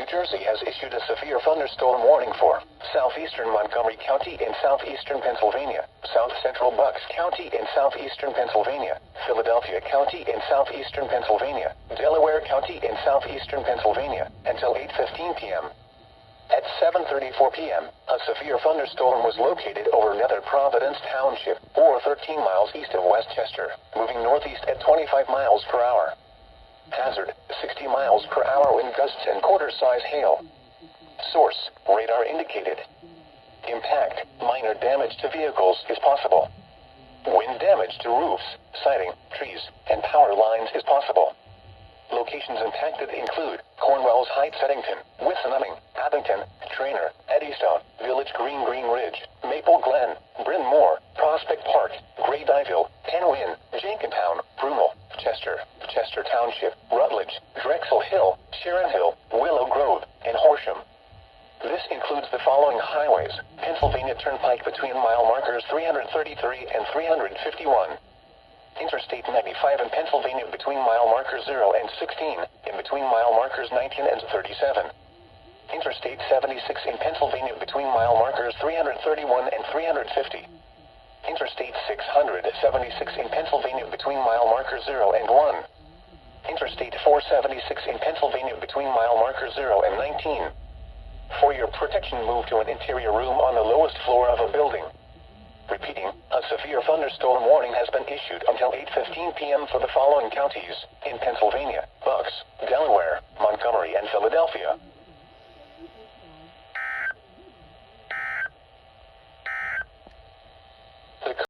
New Jersey has issued a severe thunderstorm warning for southeastern Montgomery County in southeastern Pennsylvania, south central Bucks County in southeastern Pennsylvania, Philadelphia County in southeastern Pennsylvania, Delaware County in southeastern Pennsylvania, until 8:15 p.m. At 7:34 p.m., a severe thunderstorm was located over Nether Providence Township, or 13 miles east of Westchester, moving northeast at 25 miles per hour. Hazard, 60 miles per hour wind gusts and quarter-size hail. Source, radar indicated. Impact, minor damage to vehicles is possible. Wind damage to roofs, siding, trees, and power lines is possible. Locations impacted include Cornwells Heights, Eddington, Wisconsin, Abington, Trainer, Eddystone, Village Green, Green Ridge, Maple Glen, Bryn Mawr, Prospect Park, Gray Dyville, Penwyn, Jenkintown, Brumel, Chester, Chester Township, Rutledge, Drexel Hill, Sharon Hill, Willow Grove, and Horsham. This includes the following highways: Pennsylvania Turnpike between mile markers 333 and 351. Interstate 95 in Pennsylvania between mile markers 0 and 16, in between mile markers 19 and 37. Interstate 76 in Pennsylvania between mile markers 331 and 350. Interstate 676 in Pennsylvania between mile markers 0 and 1. Interstate 476 in Pennsylvania between mile markers 0 and 19. For your protection, move to an interior room on the lowest floor of a building. Repeating, a severe thunderstorm warning has been issued until 8:15 p.m. for the following counties in Pennsylvania: Bucks, Delaware, Montgomery, and Philadelphia.